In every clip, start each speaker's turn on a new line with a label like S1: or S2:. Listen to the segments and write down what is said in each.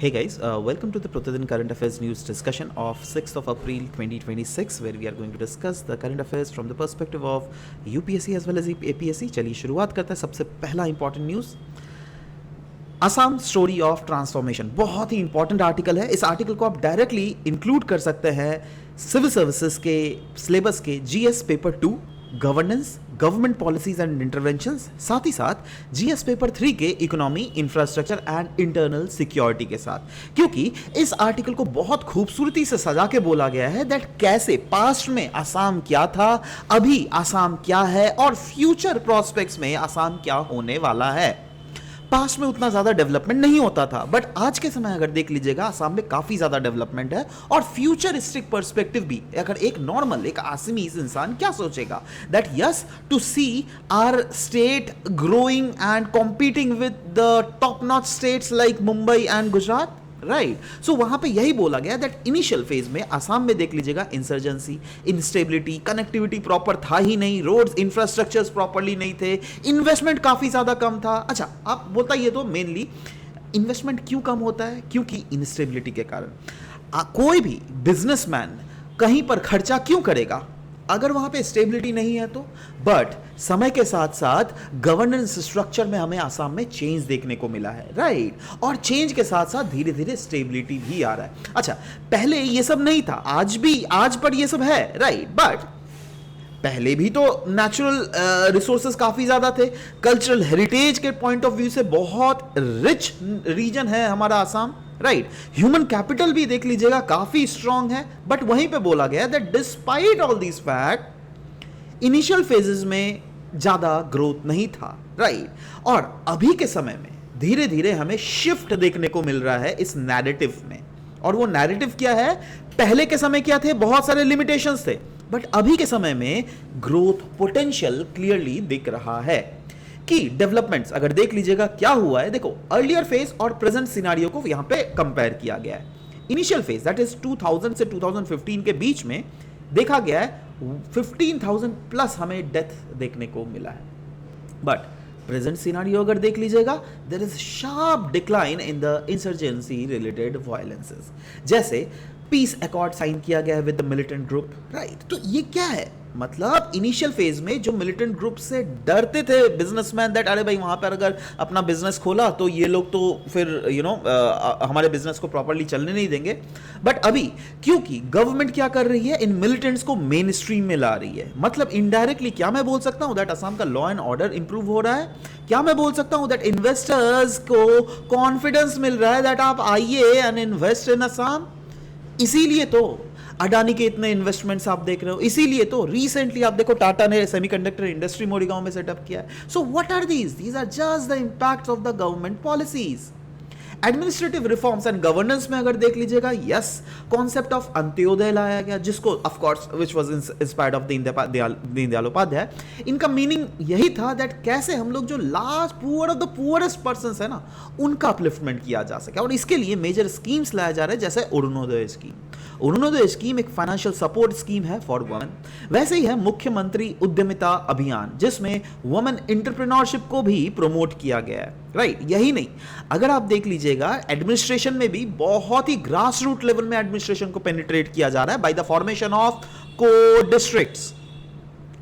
S1: Hey guys, welcome to the Pratidin Current Affairs News discussion of 6th of April 2026 where we are going to discuss the current affairs from the perspective of UPSC as well as APSC. चलिए शुरुआत करते हैं. सबसे पहला important news, Assam story of transformation. बहुत ही important article है. इस article को आप डायरेक्टली इंक्लूड कर सकते हैं सिविल सर्विसेज के सिलेबस के GS paper 2 governance, government policies and interventions, साथ ही साथ जीएस पेपर 3 के economy, infrastructure and internal security के साथ. क्योंकि इस आर्टिकल को बहुत खूबसूरती से सजा के बोला गया है दैट कैसे पास्ट में असम क्या था, अभी असम क्या है और फ्यूचर प्रोस्पेक्ट्स में असम क्या होने वाला है. पास्ट में उतना ज्यादा डेवलपमेंट नहीं होता था, बट आज के समय अगर देख लीजिएगा असम में काफी ज्यादा डेवलपमेंट है और फ्यूचरिस्टिक पर्सपेक्टिव भी. अगर एक नॉर्मल, एक आसमीज इंसान क्या सोचेगा that yes, to see our state growing and competing with the top notch states like Mumbai and Gujarat, right. So वहां पे यही बोला गया दैट इनिशियल फेज में असम में देख लीजिएगा इंसर्जेंसी, इंस्टेबिलिटी, कनेक्टिविटी प्रॉपर था ही नहीं, रोड्स, इंफ्रास्ट्रक्चर्स प्रॉपर्ली नहीं थे, इन्वेस्टमेंट काफी ज्यादा कम था. अच्छा, आप बताइए तो मेनली इन्वेस्टमेंट क्यों कम होता है? क्योंकि इंस्टेबिलिटी के कारण. कोई भी बिजनेसमैन कहीं पर खर्चा क्यों करेगा अगर वहां पे स्टेबिलिटी नहीं है तो. बट समय के साथ साथ गवर्नेंस स्ट्रक्चर में हमें आसाम में चेंज देखने को मिला है, राइट. और चेंज के साथ साथ धीरे धीरे स्टेबिलिटी भी आ रहा है. अच्छा, पहले ये सब नहीं था, आज पर ये सब है, राइट. बट पहले भी तो नेचुरल रिसोर्सेज काफी ज्यादा थे. कल्चरल हेरिटेज के पॉइंट ऑफ व्यू से बहुत रिच रीजन है हमारा आसाम, राइट. ह्यूमन कैपिटल भी देख लीजिएगा काफी स्ट्रांग है. बट वहीं पे बोला गया that despite all this fact initial phases में ज्यादा ग्रोथ नहीं था, राइट. और अभी के समय में धीरे धीरे हमें शिफ्ट देखने को मिल रहा है इस नैरेटिव में. और वो नैरेटिव क्या है? पहले के समय क्या थे? बहुत सारे लिमिटेशंस थे, बट अभी के समय में ग्रोथ पोटेंशियल क्लियरली दिख रहा है. कि डेवलपमेंट्स अगर देख लीजिएगा क्या हुआ है, देखो अर्लियर फेज और प्रेजेंट सिनारियो को यहां पे कंपेयर किया गया है. इनिशियल फेज दैट इज 2000 से 2015 के बीच में देखा गया है 15,000 प्लस हमें डेथ देखने को मिला है. बट प्रेजेंट सिनारियो अगर देख लीजिएगा there is sharp decline in the insurgency related violences. जैसे पीस अकॉर्ड साइन किया गया है with the militant group, right. तो ये क्या है? मतलब इनिशियल फेज में जो मिलिटेंट ग्रुप से डरते थे बिजनेसमैन दैट अरे भाई वहां पर अगर अपना बिजनेस खोला तो ये लोग तो फिर हमारे बिजनेस को प्रॉपर्ली चलने नहीं देंगे. बट अभी क्योंकि गवर्नमेंट क्या कर रही है, इन मिलिटेंट्स को मेन स्ट्रीम में ला रही है. मतलब इनडायरेक्टली क्या मैं बोल सकता हूं दैट असम का लॉ एंड ऑर्डर इंप्रूव हो रहा है. क्या मैं बोल सकता हूं दैट इन्वेस्टर्स को कॉन्फिडेंस मिल रहा है दैट आप आइए एंड इन्वेस्ट इन असम. इसीलिए तो अडानी के इतने इन्वेस्टमेंट्स आप देख रहे हो. इसीलिए तो रिसेंटली आप देखो टाटा ने सेमीकंडक्टर इंडस्ट्री मोरीगांव में सेटअप किया है. So what are these are just the impacts of the government policies. Administrative reforms and governance में अगर देख लीजिएगा, यस, कॉन्सेप्ट ऑफ अंत्योदय लाया गया जिसको of course which was inspired of Deendayal Upadhyay. इनका मीनिंग यही था दैट कैसे हम लोग जो last poor of the poorest persons है ना उनका अपलिफ्टमेंट किया जा सके. और इसके लिए मेजर स्कीम्स लाया जा रहा है जैसे अरुणोदय स्कीम. अरुणोदय स्कीम एक फाइनेंशियल सपोर्ट स्कीम है फॉर वुमेन. वैसे ही है मुख्यमंत्री उद्यमिता अभियान जिसमें वुमेन एंटरप्रेन्योरशिप को भी प्रमोट किया गया है, राइट. यही नहीं, अगर आप देख लीजिएगा एडमिनिस्ट्रेशन में भी बहुत ही ग्रास रूट लेवल में एडमिनिस्ट्रेशन को पेनिट्रेट किया जा रहा है by the formation of co districts.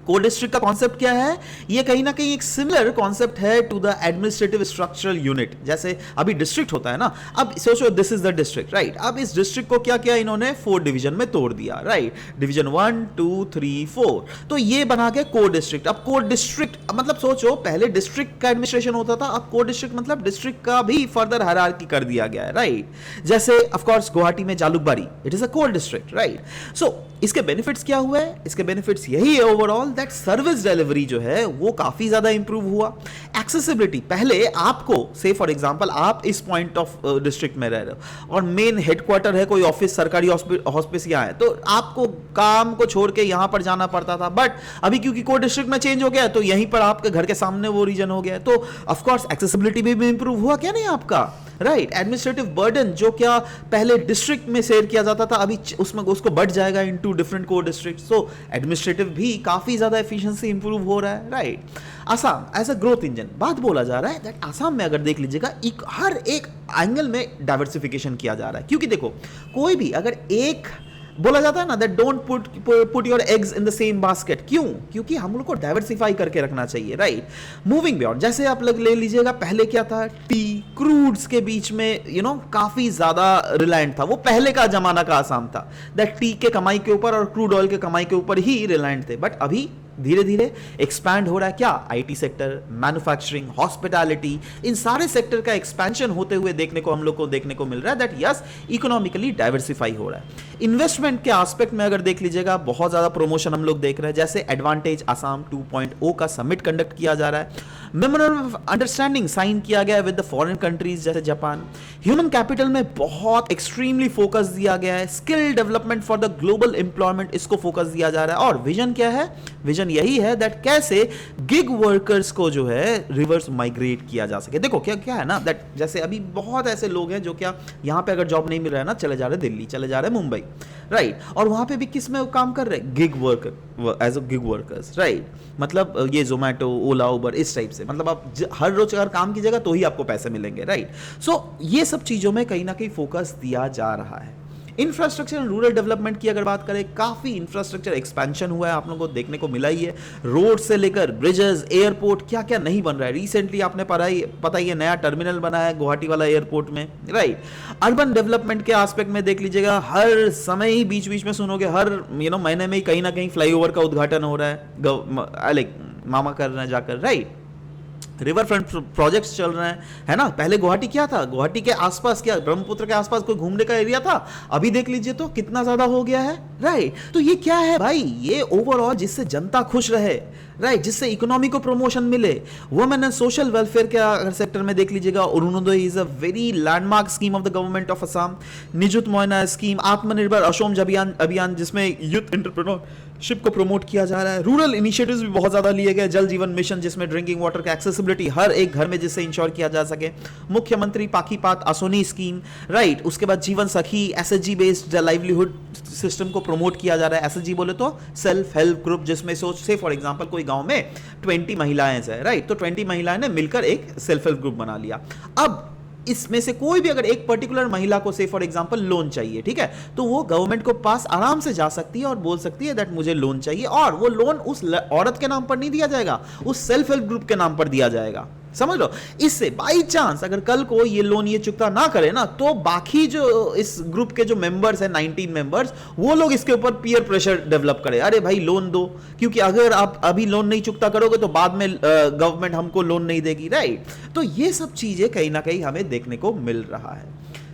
S1: Co district का कॉन्सेप्ट क्या है? ये कहीं ना कहीं एक सिमिलर कॉन्सेप्ट है to the administrative structural unit. जैसे अभी डिस्ट्रिक्ट होता है ना, अब सोचो this is the district, right. अब इस डिस्ट्रिक्ट को क्या किया इन्होंने? 4 डिवीजन में तोड़ दिया, राइट. डिवीजन 1, 2, 3, 4. तो ये बना के को डिस्ट्रिक्ट. अब को डिस्ट्रिक्ट मतलब सोचो पहले डिस्ट्रिक्ट का एडमिनिस्ट्रेशन होता था, अब को डिस्ट्रिक्ट मतलब डिस्ट्रिक्ट का भी फर्दर हायरार्की कर दिया गया है, राइट. जैसे ऑफ कोर्स गुवाहाटी में जालुकबारी, इट इज अ को डिस्ट्रिक्ट, राइट. सो इसके बेनिफिट्स क्या हुए? इसके बेनिफिट्स यही है ओवरऑल दैट सर्विस डिलीवरी जो है वो काफी ज्यादा इंप्रूव हुआ. एक्सेसिबिलिटी, पहले आपको से फॉर एग्जांपल आप इस पॉइंट ऑफ डिस्ट्रिक्ट में रह रहे हो और मेन हेडक्वार्टर है कोई ऑफिस, सरकारी हॉस्पिस यहाँ है, तो आपको काम को छोड़ के यहां पर जाना पड़ता था. बट अभी क्योंकि को डिस्ट्रिक्ट में चेंज हो गया तो यहीं पर आपके घर के सामने वो रीजन हो गया, तो ऑफ कोर्स एक्सेसिबिलिटी भी इंप्रूव हुआ क्या नहीं आपका, राइट। एडमिनिस्ट्रेटिव बर्डन जो क्या पहले डिस्ट्रिक्ट में शेयर किया जाता था, अभी उसमें उसको बढ़ जाएगा into different co district, so administrative भी काफी ज्यादा एफिशिएंसी इंप्रूव हो रहा है, right. Assam as a growth engine, बात बोला जा रहा है दैट असम में अगर देख लीजिएगा हर एक एंगल में डाइवर्सिफिकेशन किया जा रहा है, क्योंकि देखो कोई भी अगर एक बोला जाता है ना that don't put your eggs in the same basket, क्यों? क्योंकि हम लोग को डाइवर्सिफाई करके रखना चाहिए, राइट। मूविंग बियॉन्ड, जैसे आप लोग ले लीजिएगा पहले क्या था, टी क्रूड्स के बीच में काफी ज्यादा रिलायंट था, वो पहले का जमाना का आसाम था दैट टी के कमाई के ऊपर और क्रूड ऑयल के कमाई के ऊपर ही रिलायंट थे। बट अभी धीरे धीरे एक्सपैंड हो रहा है क्या, आईटी सेक्टर, मैन्युफैक्चरिंग, हॉस्पिटैलिटी, इन सारे सेक्टर का एक्सपेंशन होते हुए हम लोग को देखने को मिल रहा है दैट यस इकोनॉमिकली डाइवर्सिफाई हो रहा है। इन्वेस्टमेंट के एस्पेक्ट में अगर देख लीजिएगा बहुत ज्यादा प्रमोशन हम लोग देख रहे हैं, जैसे एडवांटेज असम 2.0 का समिट कंडक्ट किया जा रहा है, मेमोरेंडम ऑफ अंडरस्टैंडिंग साइन किया गया है विद द फॉरेन कंट्रीज जैसे जापान, ह्यूमन कैपिटल में बहुत एक्सट्रीमली फोकस दिया गया है, skill development for the global employment इसको फोकस दिया जा रहा है, और विजन क्या है, विजन यही है दैट कैसे गिग वर्कर्स को जो है रिवर्स माइग्रेट किया जा सके। देखो क्या क्या है ना दैट जैसे अभी बहुत ऐसे लोग हैं जो क्या यहां पे अगर जॉब नहीं मिल रहा है ना, चले जा रहे दिल्ली, चले जा रहे मुंबई, राइट, और वहां पे भी किस में काम कर रहे हैं, gig worker, as a gig workers, right. मतलब ये जोमैटो, ओला, उबर, इस टाइप से, मतलब आप हर रोज अगर काम कीजिएगा तो ही आपको पैसे मिलेंगे, राइट। सो ये सब चीजों में कहीं ना कहीं फोकस दिया जा रहा है। इंफ्रास्ट्रक्चर एंड रूरल डेवलपमेंट की अगर बात करें, काफी इंफ्रास्ट्रक्चर एक्सपेंशन हुआ है, आप लोगों को देखने को मिला ही है, रोड से लेकर ब्रिजेस, एयरपोर्ट, क्या क्या नहीं बन रहा है। रिसेंटली आपने पता ही है नया टर्मिनल बना है गुवाहाटी वाला एयरपोर्ट में, राइट। अर्बन डेवलपमेंट के एस्पेक्ट में देख लीजिएगा, हर समय ही बीच बीच में सुनोगे, हर महीने में कहीं ना कहीं फ्लाईओवर का उद्घाटन हो रहा है, लाइक मामा कर रहे हैं जाकर, राइट। रिवर फ्रंट प्रोजेक्ट्स चल रहे हैं, है ना। पहले गुवाहाटी क्या था, गुवाहाटी के आसपास क्या ब्रह्मपुत्र के आसपास कोई घूमने का एरिया था, अभी देख लीजिए तो कितना ज्यादा हो गया है, राइट। तो ये क्या है भाई, ये ओवरऑल जिससे जनता खुश रहे, राइट, जिससे इकोनॉमी को प्रमोशन मिले। वुमेन एंड सोशल वेलफेयर के अगर सेक्टर में देख लीजिएगा, Arunodoi is a very landmark scheme of the government of Assam, Nijut Moina scheme, Atmanirbhar Assam अभियान जिसमें यूथ एंटरप्रेन्योरशिप को प्रमोट किया जा रहा है। रूरल इनिशिएटिव्स भी बहुत ज्यादा लिए गए, जल जीवन मिशन जिसमें ड्रिंकिंग वाटर का एक्सेसिबिलिटी हर एक घर में जिससे इंश्योर किया जा सके, मुख्यमंत्री पाकीपात आसोनी स्कीम, राइट। उसके बाद जीवन सखी, एसएचजी बेस्ड लाइवलीहुड सिस्टम को प्रमोट किया जा रहा है। एसएचजी बोले तो सेल्फ हेल्प ग्रुप, जिसमें सोच से फॉर एग्जांपल कोई गांव में 20 महिलाएं हैं, राइट, तो 20 महिलाएं ने मिलकर एक सेल्फ हेल्प ग्रुप बना लिया। अब इसमें से कोई भी अगर एक पर्टिकुलर महिला को से फॉर एग्जांपल लोन चाहिए, ठीक है, तो वो गवर्नमेंट को पास आराम से जा सकती है और बोल सकती है दैट मुझे लोन चाहिए, और वो लोन उस औरत के नाम पर नहीं दिया जाएगा, उस सेल्फ हेल्प ग्रुप के नाम पर दिया जाएगा। समझ लो, इससे बाई चांस अगर कल को ये लोन ये चुकता ना करे ना, तो बाकी जो इस ग्रुप के जो मेंबर्स हैं 19 मेंबर्स, वो लोग इसके ऊपर पीयर प्रेशर डेवलप करे, अरे भाई लोन दो, क्योंकि अगर आप अभी लोन नहीं चुकता करोगे तो बाद में गवर्नमेंट हमको लोन नहीं देगी, राइट। तो ये सब चीजें कहीं ना कहीं हमें देखने को मिल रहा है,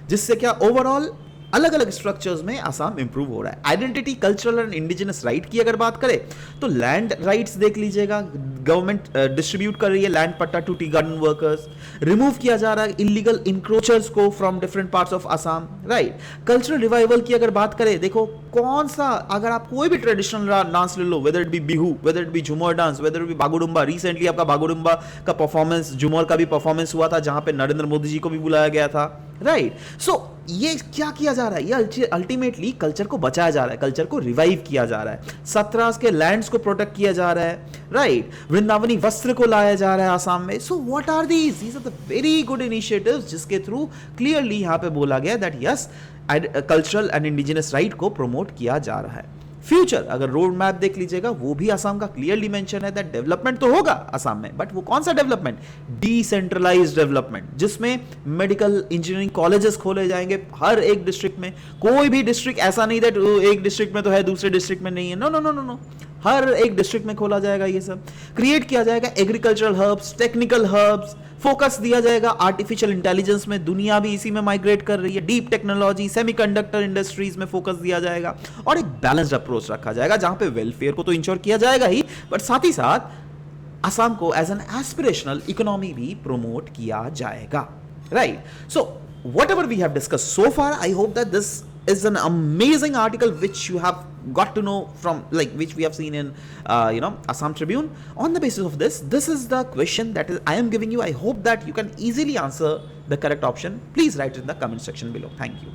S1: जिससे क्या ओवरऑल अलग अलग स्ट्रक्चर्स में आसाम इंप्रूव हो रहा है। Identity, cultural and indigenous right की अगर बात करें तो लैंड राइट्स देख लीजिएगा, गवर्नमेंट डिस्ट्रीब्यूट कर रही है land patta to tea garden workers, remove किया जा रहा है इलीगल इंक्रोचर्स को from different parts of Assam, right. Cultural revival की अगर बात करें, देखो कौन सा अगर आप कोई भी ट्रेडिशनल डांस ले लो, whether it be Bihu, whether it be Jhumur dance, whether it be Bagurumba, recently आपका बागुडुम्बा का परफॉर्मेंस, झूमर का भी परफॉर्मेंस हुआ था जहां पे नरेंद्र मोदी जी को भी बुलाया गया था, राइट। सो ये क्या किया जा रहा है, ये अल्टीमेटली कल्चर को बचाया जा रहा है, कल्चर को रिवाइव किया जा रहा है, सत्रास के लैंड्स को प्रोटेक्ट किया जा रहा है, राइट। वृंदावनी वस्त्र को लाया जा रहा है आसाम में। So what are these are the very good initiatives जिसके थ्रू क्लियरली यहां पे बोला गया that yes cultural and indigenous right को प्रमोट किया जा रहा है। फ्यूचर अगर रोड मैप देख लीजिएगा, वो भी आसाम का क्लियरली मेंशन है दैट डेवलपमेंट तो होगा आसाम में, बट वो कौन सा डेवलपमेंट, डिसेंट्रलाइज्ड डेवलपमेंट, जिसमें मेडिकल इंजीनियरिंग कॉलेजेस खोले जाएंगे हर एक डिस्ट्रिक्ट में। कोई भी डिस्ट्रिक्ट ऐसा नहीं दैट एक डिस्ट्रिक्ट में तो है दूसरे डिस्ट्रिक्ट में नहीं है, no no no no no, हर एक डिस्ट्रिक्ट में खोला जाएगा। ये सब क्रिएट किया जाएगा agricultural hubs, technical hubs, focus दिया जाएगा आर्टिफिशियल इंटेलिजेंस में, दुनिया भी इसी में माइग्रेट कर रही है, डीप टेक्नोलॉजी, सेमीकंडक्टर इंडस्ट्रीज में फोकस दिया जाएगा, और एक बैलेंस्ड अप्रोच रखा जाएगा जहां पे वेलफेयर को तो इंश्योर किया जाएगा ही, बट साथ ही साथ असम को एज एन एस्पिरेशनल इकोनॉमी भी प्रमोट किया जाएगा, right. So whatever we have discussed so far, I hope that this is an amazing article which you have got to know from, like, which we have seen in Assam Tribune. On the basis of this is the question that I am giving you. I hope that you can easily answer the correct option. Please write it in the comment section below. Thank you.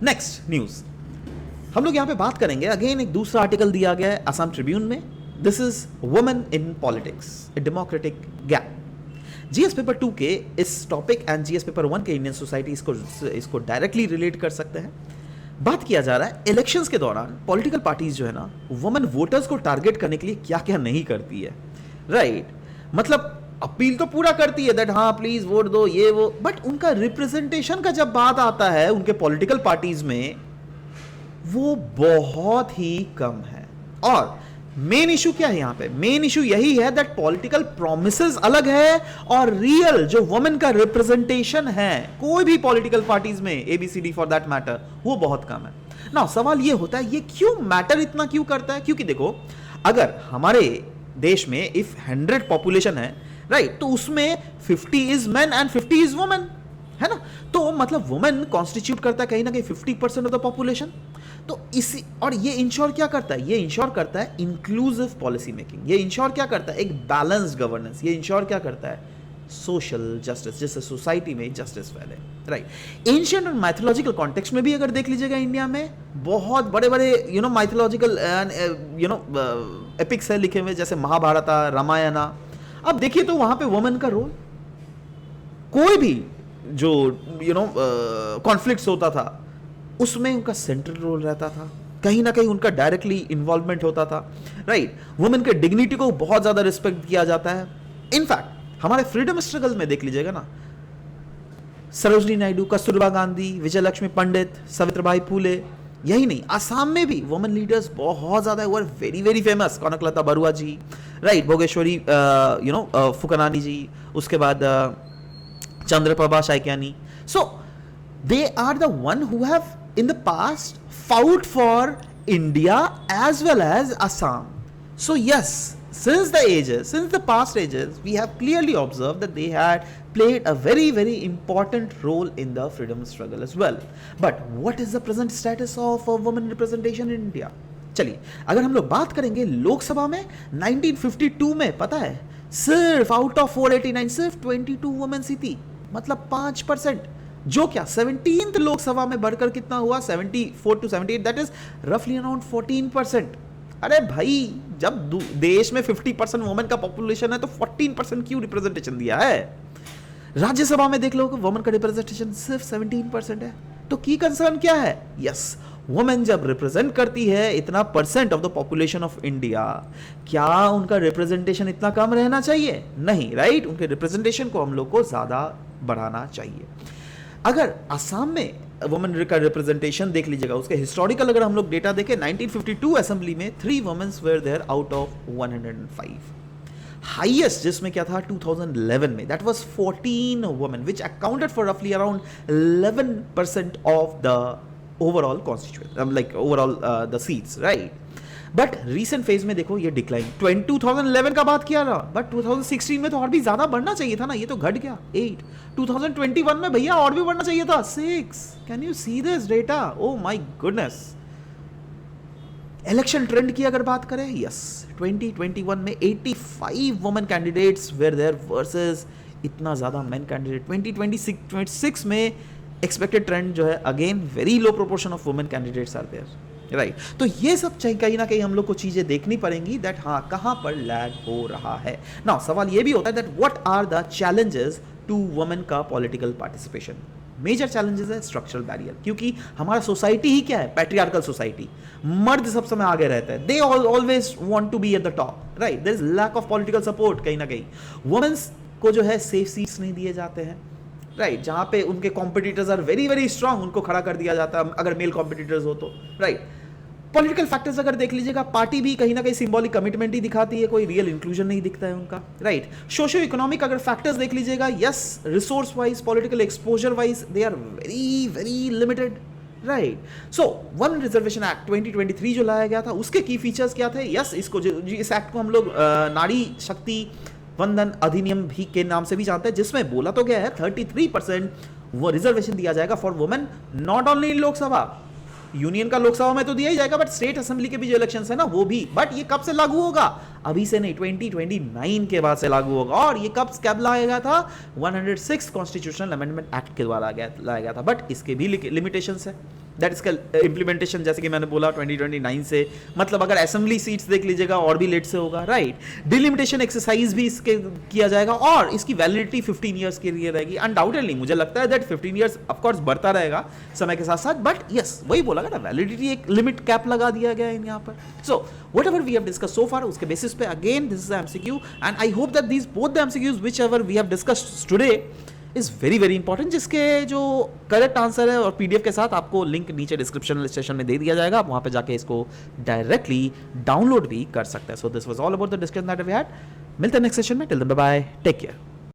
S1: Next news, हम लोग यहाँ पे बात करेंगे, again एक दूसरा article दिया गया है असम ट्रिब्यून में. This is women in politics, a democratic gap. GS paper 2 के इस टॉपिक एंड जीएस पेपर 1 के इंडियन सोसाइटी इसको डायरेक्टली रिलेट कर सकते हैं. बात किया जा रहा है इलेक्शंस के दौरान पॉलिटिकल पार्टीज जो है ना, वुमेन वोटर्स को टारगेट करने के लिए क्या क्या नहीं करती है. राइट, मतलब अपील तो पूरा करती है दैट हाँ प्लीज वोट दो ये वो, बट उनका रिप्रेजेंटेशन का जब बात आता है उनके पॉलिटिकल पार्टीज में, वो बहुत ही कम है. और मेन इशू क्या है यहाँ पे? मेन इशू यही है दैट पॉलिटिकल प्रोमिसेस अलग है और रियल जो वुमेन का रिप्रेजेंटेशन है कोई भी पॉलिटिकल पार्टीज में, एबीसीडी फॉर दैट मैटर, वो बहुत कम है. ना सवाल ये होता है ये क्यों मैटर इतना क्यों करता है? क्योंकि देखो, अगर हमारे देश में इफ 100 पॉपुलेशन है, राइट, तो उसमें 50 is main and 50 is women, है ना. तो मतलब वुमेन कॉन्स्टिट्यूट करता है कहीं ना कहीं 50% ऑफ द पॉपुलेशन. तो इसी, और ये इंश्योर क्या करता है? ये इंश्योर करता है इंक्लूसिव पॉलिसी मेकिंग. ये इंश्योर क्या करता है? एक बैलेंस्ड गवर्नेंस. ये इंश्योर क्या करता है? सोशल जस्टिस, जिससे सोसाइटी में जस्टिस फैले. राइट, एंशिएंट और माइथोलॉजिकल कॉन्टेक्स्ट में भी अगर देख लीजिएगा इंडिया में बहुत बड़े बड़े माइथोलॉजिकल एपिक्स है लिखे हुए, जैसे महाभारत, रामायणा. अब देखिए तो वहां पे वुमेन का रोल, कोई भी जो कॉन्फ्लिक्ट्स होता था उसमें उनका सेंट्रल रोल रहता था, कहीं ना कहीं उनका डायरेक्टली इन्वॉल्वमेंट होता था. राइट, वुमेन के डिग्निटी को बहुत ज्यादा रिस्पेक्ट किया जाता है. इनफैक्ट हमारे फ्रीडम स्ट्रगल में देख लीजिएगा ना, सरोजनी नायडू, कस्तूरबा गांधी, विजय लक्ष्मी पंडित, सावित्रीबाई फूले, यही नहीं, आसाम में भी वुमेन लीडर्स बहुत ज्यादा were very very famous. Kanaklata Barua ji, right, Bhogeswari Phukanani ji, उसके बाद चंद्रप्रभा शाइक्यानी. सो they are the one who have in the past fought for India as well as Assam. So yes, since the past ages, we have clearly observed that they had played a very very important role in the freedom struggle as well. But what is the present status of women representation in India? चलिए, अगर हम लोग बात करेंगे लोकसभा में 1952 में, पता है, सिर्फ आउट ऑफ 489 सिर्फ 22 वुमेन सी थी, मतलब 5%. जो क्या 17th लोकसभा में बढ़कर कितना हुआ, 74 to 78, दैट इज रफली अराउंड 14%. अरे भाई, जब देश में 50% वुमेन का पॉपुलेशन है तो 14% क्यों रिप्रेजेंटेशन दिया है? राज्यसभा में देख लो कि वुमेन का रिप्रेजेंटेशन सिर्फ 17% है. तो की कंसर्न क्या है? यस, वुमेन जब रिप्रेजेंट करती है इतना percent of the population of India, क्या उनका रिप्रेजेंटेशन इतना कम रहना चाहिए? नहीं, राइट, उनके रिप्रेजेंटेशन को हम लोग को ज्यादा बढ़ाना चाहिए. अगर असम में वुमेन का रिप्रेजेंटेशन देख लीजिएगा, उसके हिस्टोरिकल अगर हम लोग डेटा देखें, 1952 असेंबली में 3 womens were there out of 105. Highest जिसमें क्या था 2011 में, that was 14 women which accounted for रफली around 11% of the overall constituent, like overall the seats, right. But recent phase में देखो ये डिक्लाइन, 2011 का बात किया रहा, बट 2016 में तो और भी ज्यादा बढ़ना चाहिए था ना, ये तो घट गया 8. 2021 में भैया और भी बढ़ना चाहिए था 6. Can you see this data? Oh my goodness. Election trend की अगर बात करें, यस, 2021 में 85 women candidates were there versus इतना ज्यादा मेन कैंडिडेट. 2026 में एक्सपेक्टेड ट्रेंड जो है, again very low proportion of women candidates are there, right. तो ये सब चाहिए, कहीं ना कहीं हम लोग को चीजें देखनी पड़ेंगी दैट हाँ कहां पर लैग हो रहा है. ना सवाल ये भी होता है that what are the challenges to women का पॉलिटिकल पार्टिसिपेशन. मेजर चैलेंजेस है स्ट्रक्चरल बैरियर, क्योंकि हमारा सोसाइटी ही क्या है, पैट्रियार्कल सोसाइटी. मर्द सब समय आगे रहते हैं, they always want to be at the top, right. There is lack of political support. कहीं ना कहीं वुमेन्स को जो है सेफ सीट्स नहीं दिए जाते हैं, राइट, जहां पे उनके competitors are very very strong, उनको खड़ा कर दिया जाता है अगर मेल कॉम्पिटिटर्स हो तो, राइट. पॉलिटिकल फैक्टर्स अगर देख लीजिएगा, पार्टी भी कहीं ना कहीं सिंबॉलिक कमिटमेंट ही दिखाती है, कोई रियल इंक्लूजन नहीं दिखता है उनका, राइट. सोशियो इकोनॉमिक अगर फैक्टर्स देख लीजिएगा, yes, resource wise, political exposure wise they are very very limited, right. So one reservation act 2023 जो लाया गया था, उसके की फीचर्स क्या थे? यस, इसको इस एक्ट को हम लोग नारी शक्ति वंदन अधिनियम भी के नाम से भी जानते हैं, जिसमें बोला तो गया है 33% वो रिजर्वेशन दिया जाएगा for women, not only in Lok Sabha, union का लोकसभा में तो दिया ही जाएगा, बट स्टेट असेंबली के भी जो इलेक्शन है ना वो भी। बट ये कब से लागू होगा? अभी से नहीं, 2029 के बाद से लागू होगा। और ये कब लाया गया था? 106 कॉन्स्टिट्यूशनल अमेंडमेंट एक्ट के द्वारा लाया गया था। बट इसके भी लिमिटेशंस है, दैट इसका इंप्लीमेंटेशन जैसे कि मैंने बोला 2029 से, मतलब अगर असेंबली सीट्स देख लीजिएगा और भी लेट से होगा, राइट। डिलिमिटेशन एक्सरसाइज भी इसके किया जाएगा और इसकी वैलिडिटी 15 ईयर्स के लिए रहेगी। अनडाउटेडली मुझे लगता है दैट 15 ईयर्स ऑफ कोर्स बढ़ता रहेगा समय के साथ साथ, बट यस वही बोला गया ना, वैलिडिटी एक लिमिट कैप लगा दिया गया है यहाँ पर। सो whatever we have discussed so far, उसके बेसिस पे again this is MCQ and I hope that these both the MCQs which ever we have discussed today is very very important, जिसके जो करेक्ट आंसर है और PDF के साथ आपको link नीचे डिस्क्रिप्शन सेशन में दे दिया जाएगा, आप वहां पे जाके इसको डायरेक्टली डाउनलोड भी कर सकते हैं। So this was all about the discussion that we had. मिलते हैं नेक्स्ट सेशन में, till then bye bye, take care.